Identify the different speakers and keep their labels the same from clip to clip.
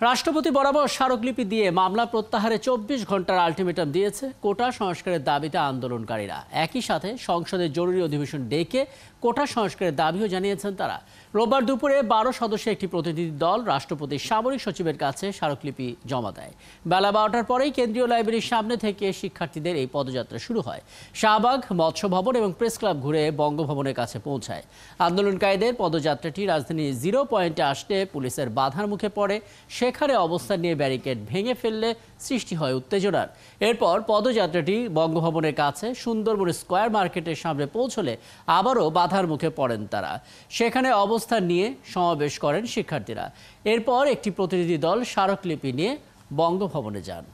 Speaker 1: রাষ্ট্রপতি বরাবর স্মারকলিপি দিয়ে মামলা প্রত্যাহারে ২৪ ঘন্টার আলটিমেটাম দিয়েছে কোটা সংস্কারের দাবিতে আন্দোলনকারীরা। একই সাথে সংসদের জরুরি অধিবেশন ডেকে কোটা সংস্কারের দাবিও জানিয়েছেন তারা। রোববার দুপুরে ১২ সদস্যের একটি প্রতিনিধি দল রাষ্ট্রপতির সামরিক সচিবের কাছে স্মারকলিপি জমা দেয়। বেলা ১২টার পরেই কেন্দ্রীয় লাইব্রেরির সামনে থেকে শিক্ষার্থীদের এই পদযাত্রা শুরু হয়। শাহবাগ, মৎস্য ভবন এবং প্রেস ক্লাব ঘুরে বঙ্গভবনের কাছে পৌঁছায়। আন্দোলনকারীদের পদযাত্রাটি রাজধানীর জিরো পয়েন্টে আসতে পুলিশের বাধার মুখে পড়ে। সেখানে অবস্থান নিয়ে ব্যারিকেড ভেঙে ফেললে সৃষ্টি হয় উত্তেজনার। এরপর পদযাত্রাটি বঙ্গভবনের কাছে সুন্দরবন স্কয়ার মার্কেটের সামনে পৌঁছলে আবারও বাধার মুখে পড়েন তারা। সেখানে অবস্থান নিয়ে সমাবেশ করেন শিক্ষার্থীরা। এরপর একটি প্রতিনিধি দল স্মারকলিপি নিয়ে বঙ্গভবনে যান।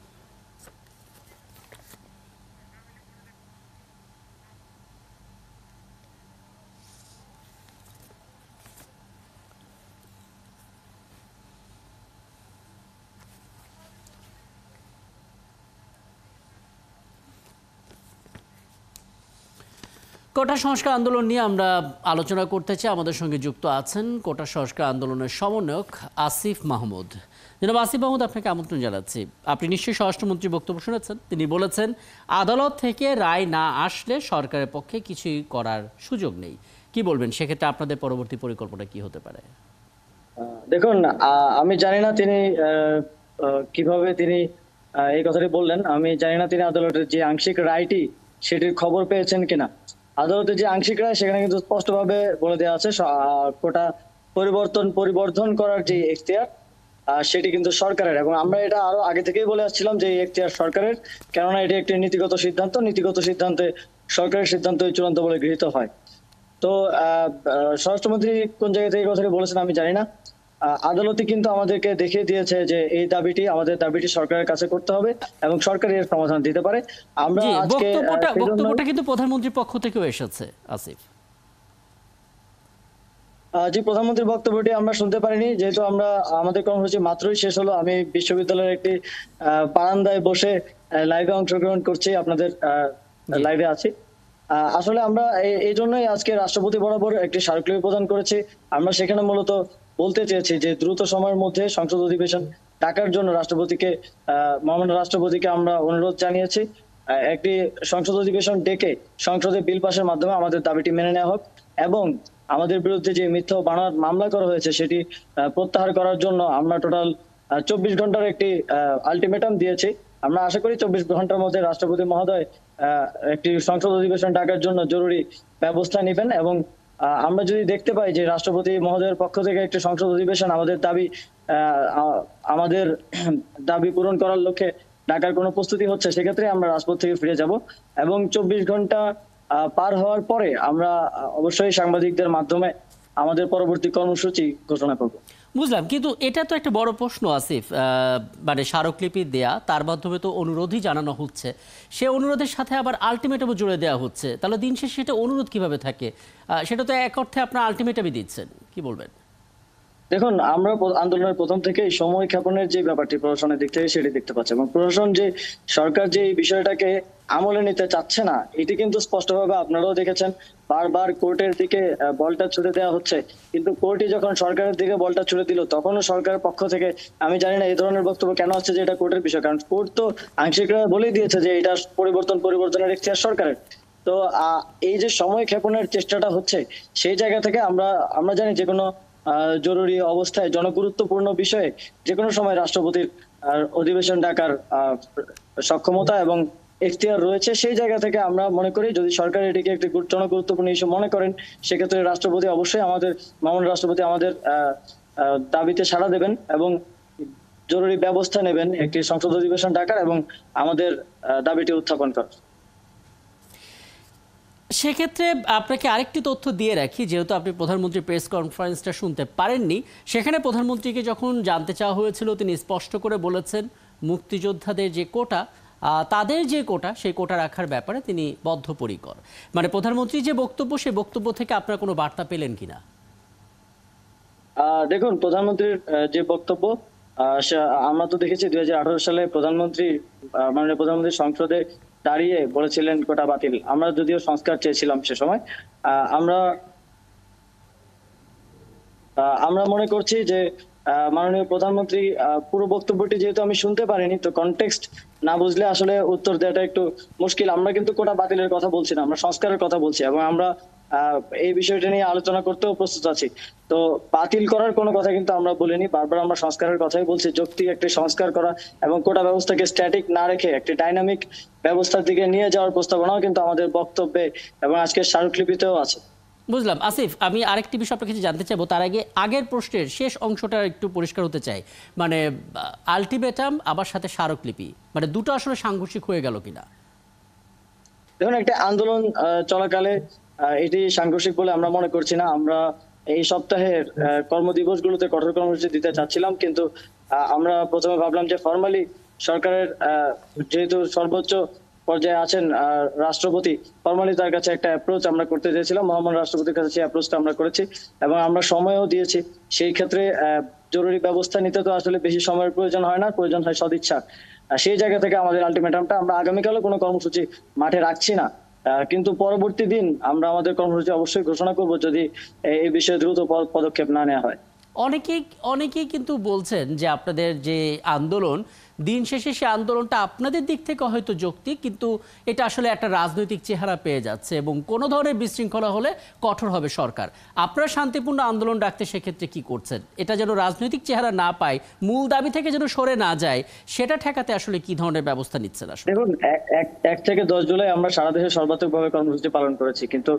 Speaker 1: কোটা সংস্কার আন্দোলন নিয়ে আমরা আলোচনা করতে চাই। আমাদের সঙ্গে যুক্ত আছেন কোটা সংস্কার আন্দোলনের সমন্বয়ক আসিফ মাহমুদ। জনাব আসিফ মাহমুদ, আপনাকে আমন্ত্রণ জানাচ্ছি। আপনি নিশ্চয়ই স্বরাষ্ট্রমন্ত্রীর বক্তব্য শুনেছেন। তিনি বলেছেন, আদালত থেকে রায় না আসলে সরকারের পক্ষে কিছুই করার সুযোগ নেই। কি বলবেন সেক্ষেত্রে আপনাদের পরবর্তী পরিকল্পনা কি হতে পারে?
Speaker 2: দেখুন, আমি জানি না তিনি কিভাবে তিনি এই কথাটি বললেন। আমি জানি না তিনি আদালতের যে আংশিক রায়টি সেটির খবর পেয়েছেন কিনা। আদালতের যে আংশিক রায় সেখানে কিন্তু স্পষ্টভাবে বলে দেওয়া আছে কোটা পরিবর্ধন করার যে এখতিয়ার সেটি কিন্তু সরকারের, এবং আমরা এটা আরো আগে থেকেই বলে আসছিলাম যে এই এখতিয়ার সরকারের, কেননা এটি একটি নীতিগত সিদ্ধান্তে সরকারের সিদ্ধান্তই চূড়ান্ত বলে গৃহীত হয়। তো স্বরাষ্ট্রমন্ত্রী কোন জায়গা থেকে কথাটি বলেছেন আমি জানি না। আদালতই কিন্তু আমাদেরকে দেখিয়ে দিয়েছে যে আমাদের দাবিটি সরকারের কাছে করতে হবে এবং সরকার এর সমাধান দিতে পারে। আমরা আজকে
Speaker 1: বক্তব্যটা কিন্তু প্রধানমন্ত্রীর পক্ষ থেকেও এসেছে আসিফ।
Speaker 2: জি, প্রধানমন্ত্রীর বক্তব্যটি আমরা শুনতে পারিনি, যেহেতু আমাদের কর্মসূচি মাত্রই শেষ হলো। আমি বিশ্ববিদ্যালয়ের একটি বারান্দায় বসে লাইভে অংশগ্রহণ করছি, আপনাদের লাইভে আছি। আসলে আমরা এই জন্যই আজকে রাষ্ট্রপতি বরাবর একটি স্মারকলিপি প্রদান করেছি। আমরা সেখানে মূলত বলতে চেয়েছি যে দ্রুত সময়ের মধ্যে সংসদ অধিবেশন ডাকার জন্য মহামান্য রাষ্ট্রপতিকে আমরা অনুরোধ জানিয়েছি। একটি সংসদ অধিবেশন ডেকে সংসদে বিল পাসের মাধ্যমে আমাদের দাবিটি মেনে নেওয়া হোক, এবং আমাদের বিরুদ্ধে যে মিথ্যা বানোয়াট মামলা করা হয়েছে সেটি প্রত্যাহার করার জন্য আমরা টোটাল ২৪ ঘন্টার একটি আলটিমেটাম দিয়েছি। আমরা আশা করি ২৪ ঘন্টার মধ্যে রাষ্ট্রপতি মহোদয় একটি সংসদ অধিবেশন ডাকার জন্য জরুরি ব্যবস্থা নেবেন, এবং আমরা যদি দেখতে পাই যে রাষ্ট্রপতি মহোদয়ের পক্ষ থেকে একটি সংসদ অধিবেশন আমাদের দাবি পূরণ করার লক্ষ্যে ডাকার কোনো প্রস্তুতি হচ্ছে, সেক্ষেত্রে আমরা রাজপথ থেকে ফিরে যাব, এবং ২৪ ঘন্টা পার হওয়ার পরে আমরা অবশ্যই সাংবাদিকদের মাধ্যমে আমাদের পরবর্তী কর্মসূচি ঘোষণা করব।
Speaker 1: বুঝলাম, কিন্তু এটা তো একটা বড় প্রশ্ন আসিফ। মানে স্মারকলিপি দেয়া, তার মাধ্যমে তো অনুরোধই জানানো হচ্ছে, সে অনুরোধের সাথে আবার আলটিমেটামও জুড়ে দেওয়া হচ্ছে। তাহলে দিন শেষে সেটা অনুরোধ কিভাবে থাকে? সেটা তো এক অর্থে আপনার আলটিমেটামই দিচ্ছেন। কি বলবেন?
Speaker 2: দেখুন, আমরা আন্দোলনের প্রথম থেকেই সময় ক্ষেপণের যে ব্যাপারটি প্রশাসনের দিক থেকে সেটি দেখতে পাচ্ছি, এবং প্রশাসন যে সরকার যে এই বিষয়টাকে আমলে নিতে চাচ্ছে না, এটি কিন্তু স্পষ্টভাবে আপনারাও দেখেছেন। বারবার কোর্টের দিকে বলটা ছুড়ে দেওয়া হচ্ছে, কিন্তু কোর্টই যখন সরকারের দিকে বলটা ছুড়ে দিল তখনও সরকারের পক্ষ থেকে আমি জানি না এই ধরনের বক্তব্য কেন আসছে যে এটা কোর্টের বিষয়, কারণ কোর্ট তো আংশিকভাবে বলেই দিয়েছে যে এটা পরিবর্তনের এখতিয়ার সরকারের। তো এই যে সময় ক্ষেপণের চেষ্টাটা হচ্ছে, সেই জায়গা থেকে আমরা জানি যে কোনো জরুরি অবস্থায় জনগুরুত্বপূর্ণ বিষয়ে যে কোনো সময় রাষ্ট্রপতির অধিবেশন ডাকার সক্ষমতা এবং এখতিয়ার রয়েছে। সেই জায়গা থেকে আমরা মনে করি যদি সরকার এটিকে একটি জনগুরুত্বপূর্ণ ইস্যু মনে করেন, সেক্ষেত্রে মাননীয় রাষ্ট্রপতি আমাদের দাবিতে সাড়া দেবেন এবং জরুরি ব্যবস্থা নেবেন একটি সংসদ অধিবেশন ডাকার এবং আমাদের দাবিটি উত্থাপন করার।
Speaker 1: সেক্ষেত্রে আপনাকে আরেকটি তথ্য দিয়ে রাখি, যেহেতু আপনি প্রধানমন্ত্রীর প্রেস কনফারেন্সটা শুনতে পারেননি। সেখানে প্রধানমন্ত্রীকে যখন জানতে চাওয়া হয়েছিল, তিনি স্পষ্ট করে বলেছেন মুক্তিযোদ্ধাদের যে কোটা, তাদের যে কোটা, সেই কোটা রাখার ব্যাপারে তিনি বদ্ধপরিকর। মানে প্রধানমন্ত্রীর যে বক্তব্য, সেই বক্তব্য থেকে আপনার কোনো বার্তা পেলেন কিনা?
Speaker 2: দেখুন, প্রধানমন্ত্রীর যে বক্তব্য আমরা তো দেখেছি ২০১৮ সালে মাননীয় প্রধানমন্ত্রী সংসদে দাঁড়িয়ে বলেছিলেন কোটা বাতিল। আমরা যদিও সংস্কার চেয়েছিলাম সে সময়। আমরা মনে করছি যে মাননীয় প্রধানমন্ত্রী পুরো বক্তব্যটি যেহেতু আমি শুনতে পারিনি, তো কনটেক্সট না বুঝলে আসলে উত্তর দেওয়াটা একটু মুশকিল। আমরা কিন্তু কোটা বাতিলের কথা বলছি না, আমরা সংস্কারের কথা বলছি, এবং আমরা এই বিষয়টা নিয়ে আলোচনা করতেও প্রস্তুত আছি। তো বাতিল করার কোনো কথা কিন্তু আমরা বলিনি, বারবার আমরা সংস্কারের কথাই বলছি। যৌক্তিক একটি সংস্কার করা এবং কোটা ব্যবস্থাকে স্ট্যাটিক না রেখে একটি ডাইনামিক ব্যবস্থার দিকে নিয়ে যাওয়ার প্রস্তাবনাও কিন্তু আমাদের বক্তব্যে এবং আজকের স্মারকলিপিতেও আছে।
Speaker 1: বুঝলাম। আসিফ, আমি আরেকটি বিষয় আপনার কাছে জানতে চাইবো, তার আগে আগের প্রশ্নের শেষ অংশটা একটু পরিষ্কার হতে চাই। মানে আলটিমেটাম আবার সাথে স্মারকলিপি, মানে দুটো আসলে সাংঘর্ষিক হয়ে গেল কিনা?
Speaker 2: দেখুন, একটা আন্দোলন চলাকালে এটি সাংঘর্ষিক বলে আমরা মনে করছি না। আমরা এই সপ্তাহের কর্মদিবসগুলোতে কঠোর কর্মসূচি দিতে চাচ্ছিলাম, কিন্তু আমরা প্রথমে ভাবলাম যে ফর্মালি সরকারের যেহেতু সর্বোচ্চ পর্যায়ে আছেন রাষ্ট্রপতি, ফর্মালি তার কাছে একটা অ্যাপ্রোচ আমরা করতে চেয়েছিলাম। মহামান্য রাষ্ট্রপতির কাছে সেই অ্যাপ্রোচটা আমরা করেছি এবং আমরা সময়ও দিয়েছি। সেই ক্ষেত্রে জরুরি ব্যবস্থা নিতে তো আসলে বেশি সময়ের প্রয়োজন হয় না, প্রয়োজন হয় সদিচ্ছা। সেই জায়গা থেকে আমাদের আলটিমেটামটা, আমরা আগামীকালও কোনো কর্মসূচি মাঠে রাখছি না, কিন্তু পরবর্তী দিন আমরা আমাদের কর্মসূচি অবশ্যই ঘোষণা করব যদি এই বিষয়ে দ্রুত পদক্ষেপ না নেওয়া হয়।
Speaker 1: অনেকেই অনেকেই কিন্তু বলছেন যে আপনাদের যে আন্দোলন, দিন শেষে সে আন্দোলনটা আপনাদের দিক থেকে হয়তো যৌক্তিক, কিন্তু এটা আসলে একটা রাজনৈতিক চেহারা পেয়ে যাচ্ছে এবং কোনো ধরনের বিশৃঙ্খলা হলে কঠোর হবে সরকার। আপনারা শান্তিপূর্ণ আন্দোলন রাখতে সেক্ষেত্রে কি করছেন? এটা যেন রাজনৈতিক চেহারা না পায়, মূল দাবি থেকে যেন সরে না যায়, সেটা ঠেকাতে আসলে কি ধরনের ব্যবস্থা নিচ্ছেন আসলে?
Speaker 2: দেখুন, 1 থেকে 10 জুলাই আমরা সারা দেশে সর্বাত্মকভাবে কর্মসূচি পালন করেছি, কিন্তু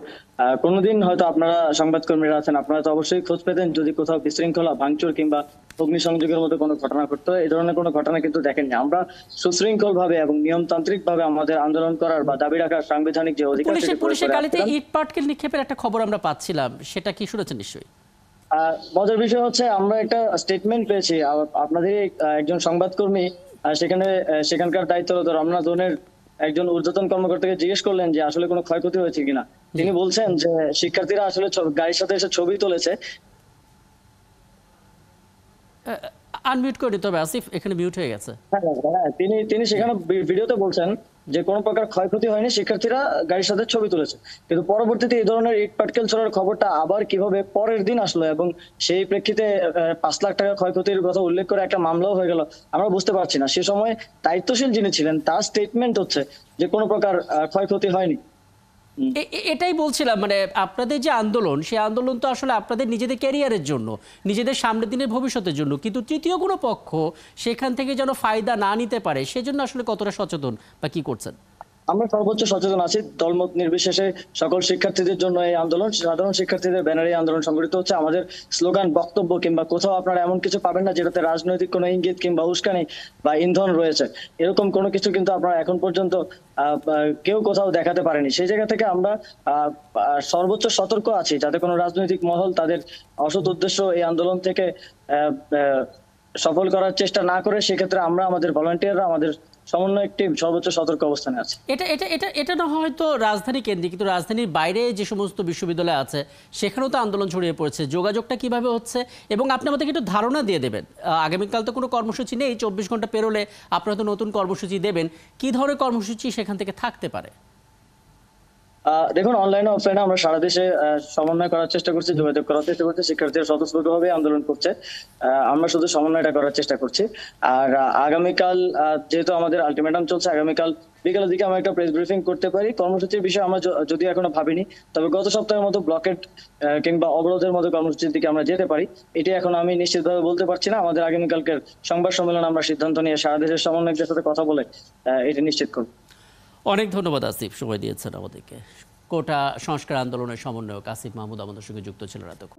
Speaker 2: কোনোদিন হয়তো আপনারা সংবাদকর্মীরা আছেন, আপনারা তো অবশ্যই খোঁজ পেতেন যদি কোথাও বিশৃঙ্খলা, ভাঙচুর কিংবা অগ্নিসংযোগের মতো কোনো ঘটনা ঘটতো। এই ধরনের কোনো ঘটনা কিন্তু দেখেননি। আমরা সুশৃঙ্খল ভাবে এবং নিয়মতান্ত্রিক ভাবে আমাদের আন্দোলন করার বা দাবি রাখার সাংবিধানিক যে অধিকার,
Speaker 1: পুলিশের গাড়িতে ইট পাটকেল নিক্ষেপের একটা খবর আমরা পাচ্ছিলাম, সেটা কি শুনেছেন নিশ্চয়ই?
Speaker 2: মজার বিষয় হচ্ছে আমরা একটা স্টেটমেন্ট পেয়েছি আপনাদের একজন সংবাদকর্মী সেখানকার দায়িত্বরত রমনা জোনের একজন ঊর্ধ্বতন কর্মকর্তাকে জিজ্ঞেস করলেন যে আসলে কোনো ক্ষয়ক্ষতি হয়েছে কিনা। তিনি বলছেন যে শিক্ষার্থীরা আসলে গাড়ির সাথে এসে ছবি তুলেছে।
Speaker 1: আনমিউট করে দিতে হবে আসিফ, এখানে মিউট হয়ে গেছে।
Speaker 2: হ্যাঁ, তিনি সেখানে ভিডিওতে বলছেন যে কোনো প্রকার ক্ষয়ক্ষতি হয়নি, শিক্ষার্থীরা গাড়ির সাথে ছবি তুলেছে। কিন্তু পরবর্তীতে এই ধরনের ইট পাটকেল ছোড়ার খবরটা আবার কিভাবে পরের দিন আসলো এবং সেই প্রেক্ষিতে 5 লাখ টাকা ক্ষয়ক্ষতির কথা উল্লেখ করে একটা মামলাও হয়ে গেল, আমরা বুঝতে পারছি না। সে সময় দায়িত্বশীল যিনি ছিলেন তার স্টেটমেন্ট হচ্ছে যে কোনো প্রকার ক্ষয়ক্ষতি হয়নি।
Speaker 1: এটাই বলছিলাম, মানে আপনাদের যে আন্দোলন, সেই আন্দোলন তো আসলে আপনাদের নিজেদের ক্যারিয়ারের জন্য, নিজেদের সামনের দিনের ভবিষ্যতের জন্য, কিন্তু তৃতীয় কোনো পক্ষ সেখান থেকে যেন ফায়দা না নিতে পারে, সেজন্য আসলে কতটা সচেতন বা কি করছেন?
Speaker 2: আমরা সর্বোচ্চ সচেতন আছি। দলমত নির্বিশেষে সকল শিক্ষার্থীদের জন্য এই আন্দোলন, সাধারণ শিক্ষার্থীদের ব্যানারে আন্দোলন সংগঠিত হচ্ছে। আমাদের স্লোগান, বক্তব্য কিংবা কোথাও আপনারা এমন কিছু পাবেন না যেটাতে রাজনৈতিক কোনো ইঙ্গিত কিংবা উস্কানি বা ইন্ধন রয়েছে, এরকম কোনো কিছু কিন্তু আপনারা এখন পর্যন্ত কেউ কোথাও দেখাতে পারেনি। সেই জায়গা থেকে আমরা সর্বোচ্চ সতর্ক আছি যাতে কোনো রাজনৈতিক মহল তাদের অসৎ উদ্দেশ্য এই আন্দোলন থেকে সফল করার চেষ্টা না করে। সেক্ষেত্রে আমরা আমাদের ভলান্টিয়াররা, আমাদের সমন্বয় টিম সর্বোচ্চ সতর্ক অবস্থানে আছে।
Speaker 1: এটা এটা এটা এটা না হয়তো রাজধানী কেন্দ্রিক, কিন্তু রাজধানীর বাইরে যে সমস্ত বিশ্ববিদ্যালয় আছে সেখানেও তো আন্দোলন ছড়িয়ে পড়েছে। যোগাযোগটা কিভাবে হচ্ছে এবং আপনি আমাদেরকে একটু ধারণা দিয়ে দেবেন, আগামীকাল তো কোনো কর্মসূচি নেই, 24 ঘন্টা পেরোলে আপনারা তো নতুন কর্মসূচি দেবেন, কি ধরনের কর্মসূচি সেখান থেকে থাকতে পারে?
Speaker 2: দেখুন, অনলাইনে অফলাইনে আমরা সারা দেশে সমন্বয় করার চেষ্টা করছি, যোগাযোগ করার চেষ্টা করছি। শিক্ষার্থীরা স্বতঃস্ফূর্তভাবে আন্দোলন করছে, আমরা শুধু সমন্বয়টা করার চেষ্টা করছি। আর আগামীকাল যেহেতু আমাদের আলটিমেটাম চলছে, আগামীকাল বিকালের দিকে আমরা একটা প্রেস ব্রিফিং করতে পারি। কর্মসূচির বিষয়ে আমরা যদিও এখনো ভাবিনি, তবে গত সপ্তাহের মতো ব্লকেট কিংবা অবরোধের মতো কর্মসূচির দিকে আমরা যেতে পারি, এটি এখন আমি নিশ্চিতভাবে বলতে পারছি না। আমাদের আগামীকালকের সংবাদ সম্মেলন আমরা সিদ্ধান্ত নিয়ে সারা দেশের সমন্বয়কদের সাথে কথা বলে এটি নিশ্চিত করব।
Speaker 1: অনেক ধন্যবাদ আসিফ, সময় দিয়েছেন আমাদেরকে। কোটা সংস্কার আন্দোলনের সমন্বয়ক আসিফ মাহমুদ আমাদের সঙ্গে যুক্ত ছিলেন এতক্ষণ।